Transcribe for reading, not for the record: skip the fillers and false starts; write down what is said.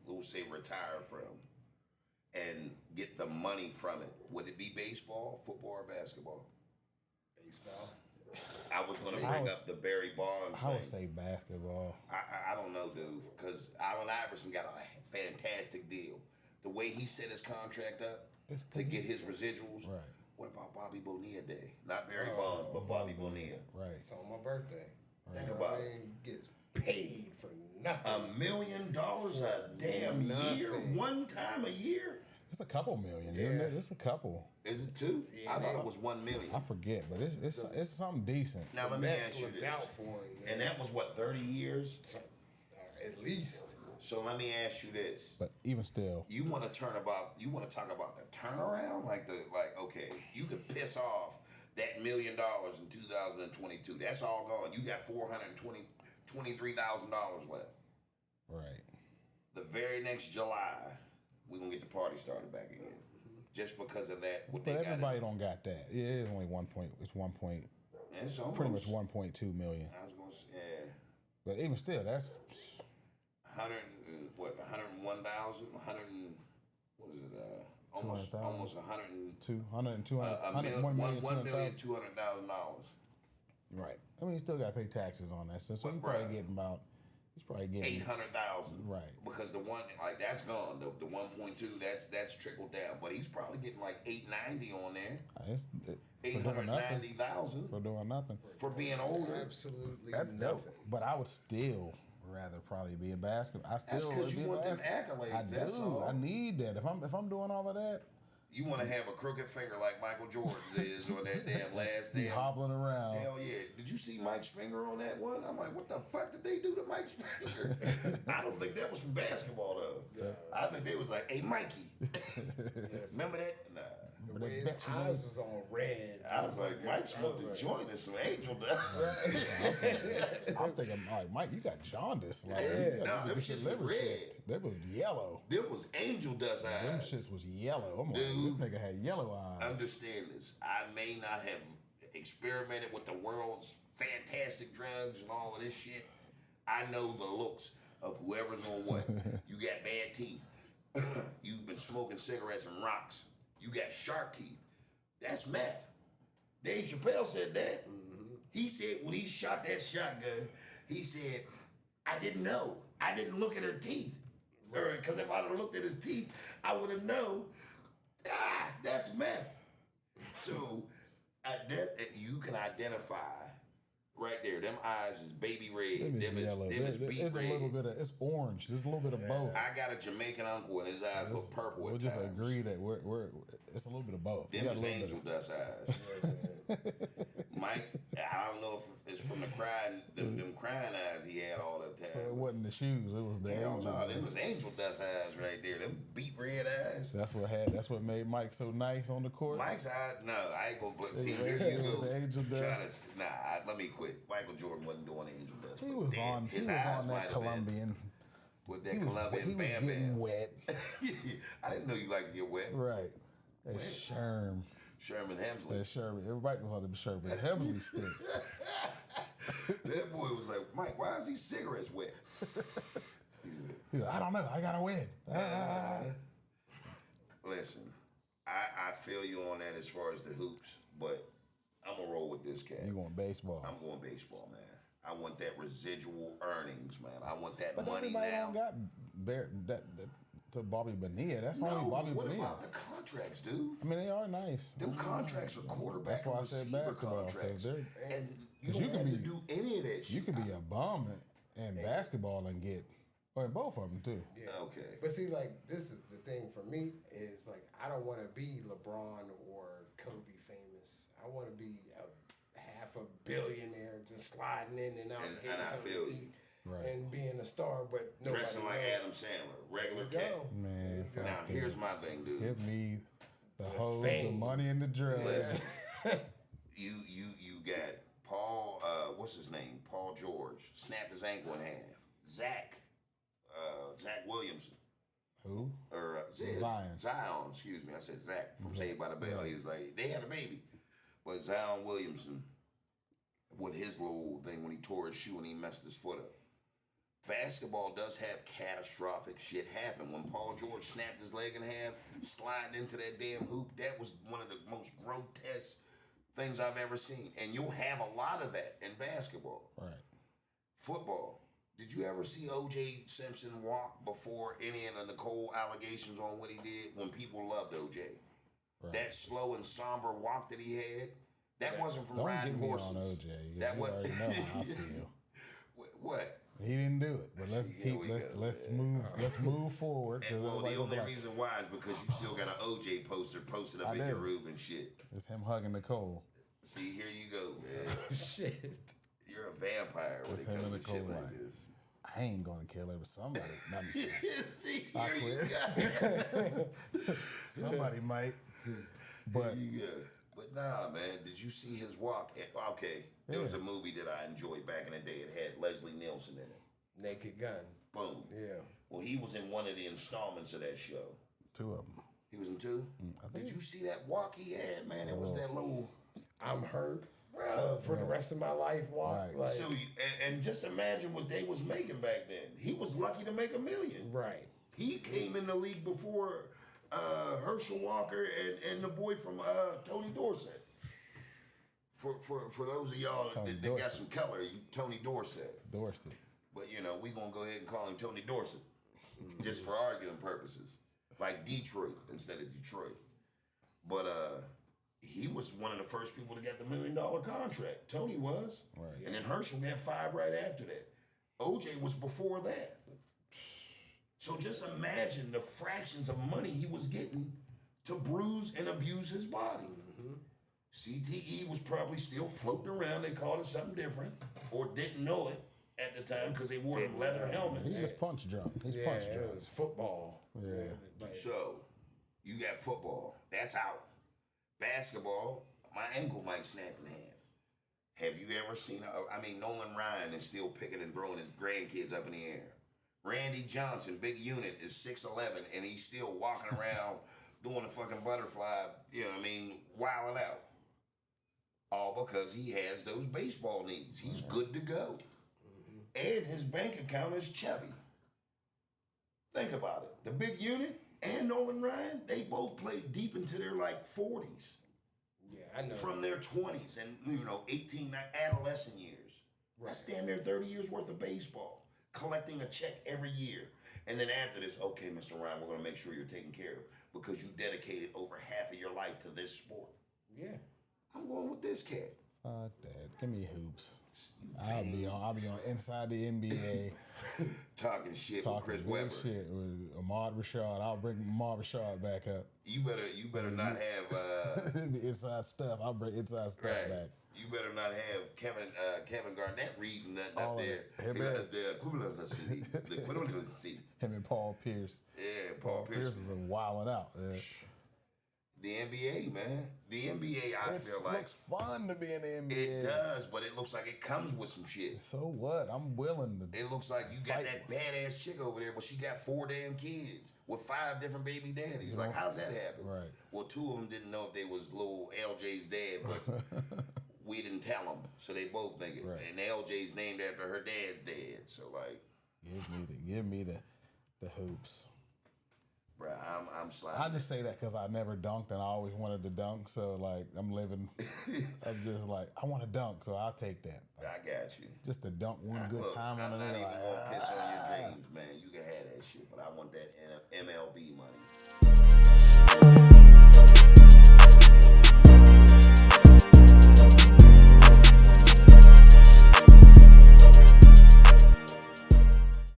we'll say, retire from and get the money from it, would it be baseball, football, or basketball? Baseball. I was going to bring up the Barry Bonds thing. I would say basketball. I don't know, dude, because Allen Iverson got a fantastic deal. The way he set his contract up to get his residuals. Right. What about Bobby Bonilla Day? Not Barry Bonds, but Bobby Bonilla. Right. It's on my birthday. Think about it. He gets paid for nothing. $1 million a damn year? One time a year? It's a couple million, isn't it? It's a couple. Is it two? Yeah, I thought it was 1 million. I forget, but it's something decent. Now let me ask you looked out this. for him, man. And that was what, 30 years? At least. So let me ask you this. But even still, You want to talk about the turnaround? Okay, you could piss off that $1 million in 2022. That's all gone. You got $423,000 left. right. The very next July, we're gonna get the party started back again. Just because of that, what But they got. everybody don't got that. It is only 1 point. It's 1 point. It's almost, Pretty much 1.2 million. I was gonna say, yeah. But even still, that's 101,000, what is it? Almost 100 and 1,200,000. Right. I mean, you still got to pay taxes on that. So But he's probably getting 800,000. Right. Because the one that's gone. The 1.2 that's trickled down. But he's probably getting like 890 on there. 890,000 for doing nothing. for being older. Absolutely That's nothing. dope. But I would still rather probably be a basketball. That's because you want them accolades. I That's do. all. I need that. If I'm doing all of that, You want to have a crooked finger like Michael Jordan's is on that damn last be damn. hobbling around. Hell yeah. Did you see Mike's finger on that one? I'm like, what the fuck did they do to Mike's finger? I don't think that was from basketball, though. Yeah. I think they was like, hey, Mikey. Yes. Remember that? Nah. The way his eyes was on red. I was like, Mike smoked a joint and some angel dust. I'm thinking, like, Mike, you got jaundice. Like, No, them shits was red. That was yellow. Them was angel dust eyes. Them shits was yellow. I'm like, Dude. this nigga had yellow eyes. Understand this. I may not have experimented with the world's fantastic drugs and all of this shit. I know the looks of whoever's on what. You got bad teeth. You've been smoking cigarettes and rocks. You got shark teeth. That's meth. Dave Chappelle said that. Mm-hmm. He said when he shot that shotgun, he said, I didn't know. I didn't look at her teeth. Because if I'd have looked at his teeth, I would have known, that's meth. So you can identify right there. Them eyes is baby red. Them is yellow. beet It's red. a little bit of, it's orange. There's a little bit of both. I got a Jamaican uncle and his eyes look purple We'll at just times. agree that we're it's a little bit of both. Them is angel dust eyes. Mike, I don't know if it's from the crying, them crying eyes he had all the time. So it wasn't the shoes. It was the Hell angel. no, them was angel dust eyes right there. Them beet red eyes. That's what made Mike so nice on the court. Mike's eyes, no, I ain't gonna put. See, here you go. The angel dust. Let me quit. Michael Jordan wasn't doing angel dust. He was on that Colombian. With that He Colombian was Bam getting Bam. wet. I didn't know you liked to get wet. Right. That Sherm. Sherman Hemsley. That Sherman. Everybody was on them Sherman Hemsley sticks. That boy was like, Mike, why is these cigarettes wet? He was, I don't know. I got to win. Listen, I feel you on that as far as the hoops, but I'm going to roll with this cat. You going baseball? I'm going baseball, man. I want that residual earnings, man. I want that But money everybody now. don't got that to Bobby Bonilla. That's only Bobby but what Bonilla. about the contracts, dude? I mean, they are nice. Them contracts are quarterback That's why I and said receiver basketball, contracts. 'cause And you 'cause don't you can have to be- do any of that shit. You could be a bum in basketball and get, or in both of them too. Yeah. Okay. But see, like, this is the thing for me is, like, I don't want to be LeBron or Kobe famous. I want to be a half a billionaire just sliding in and out, And getting I something feel to you. eat, Right. and being a star, but nobody Dressing like knows. Adam Sandler, regular There you go. cat. Man, Now here's my thing, dude. give me the hose, the fame. money, and the drugs. Listen, you got Paul. What's his name? Paul George snapped his ankle in half. Zach Williamson. Who? Or Zion. Zion, excuse me. I said Zach from Saved by the Bell. He was like, they had a baby. But Zion Williamson, with his little thing when he tore his shoe and he messed his foot up. basketball does have catastrophic shit happen. When Paul George snapped his leg in half, sliding into that damn hoop, that was one of the most grotesque things I've ever seen. And you'll have a lot of that in basketball. Right. Football. Did you ever see O.J. Simpson walk before any of the Nicole allegations on what he did when people loved O.J.? Right. That slow and somber walk that he had, that wasn't from riding horses. Don't get me on O.J. That you already know how I feel. What? He didn't do it, but let's move forward. Well, the only reason why is because you still got an OJ poster posted up in your room and shit. It's him hugging Nicole. See, here you go, man. Shit. You're a vampire when it comes to shit like this. I ain't gonna kill every somebody. Not me. See, here you go. Somebody might, but here you go. But nah, man. Did you see his walk? Okay, there was a movie that I enjoyed back in the day. It had Leslie Nielsen in it. Naked Gun. Boom. Yeah. Well, he was in one of the installments of that show. 2 of them. He was in 2? Did you see that walk he had, man? It was that little... I'm hurt for the rest of my life walk. Right. Like, So, and just imagine what they was making back then. He was lucky to make $1 million. right. He came in the league before Herschel Walker and the boy from Tony Dorsett. For those of y'all that got some color, Tony Dorsett. But we gonna go ahead and call him Tony Dorsett, just for arguing purposes, like Detroit instead of Detroit. But he was one of the first people to get the $1 million contract. Tony was, right. And then Herschel got 5 right after that. OJ was before that. So just imagine the fractions of money he was getting to bruise and abuse his body. CTE was probably still floating around. They called it something different, or didn't know it at the time because they wore them leather helmets. He's just punch drunk. He's punch drunk. It was football. Yeah. So you got football. That's out. Basketball, my ankle might snap in half. Have you ever seen, Nolan Ryan is still picking and throwing his grandkids up in the air. Randy Johnson, big unit, is 6'11", and he's still walking around doing a fucking butterfly, wilding out. All because he has those baseball knees. He's good to go. And his bank account is chubby. Think about it. The big unit and Nolan Ryan, they both played deep into their 40s. Yeah, I know. From their 20s and 18 adolescent years. Right. That's damn near 30 years worth of baseball. Collecting a check every year. And then after this, okay, Mr. Ryan, we're going to make sure you're taken care of because you dedicated over half of your life to this sport. Yeah. I'm going with this cat. Fuck that. Give me hoops. I'll be on Inside the NBA. Talking shit with Chris Webber. Shit with Ahmad Rashad. I'll bring Ahmad Rashad back up. You better not have inside stuff. I'll bring inside stuff back. You better not have Kevin Garnett reading nothing up there. The equivalency. Him and Paul Pierce. Yeah, Paul Pierce is wilding out. Yeah. The NBA, man. The NBA, I feel like. It looks fun to be in the NBA. It does, but it looks like it comes with some shit. So what? I'm willing to. It looks like you got that badass chick over there, but she got 4 damn kids with 5 different baby daddies. Like, how's that happen? Right. Well, 2 of them didn't know if they was little LJ's dad, but we didn't tell them, so they both think it. Right. And LJ's named after her dad's dad, so like. Give me the hoops. Bruh, I'm sliding. I just say that because I never dunked and I always wanted to dunk. So, I'm living. I'm just I want to dunk, so I'll take that. I got you. Just to dunk one good time on it. I'm not even going to piss on your dreams, man. You can have that shit, but I want that MLB money.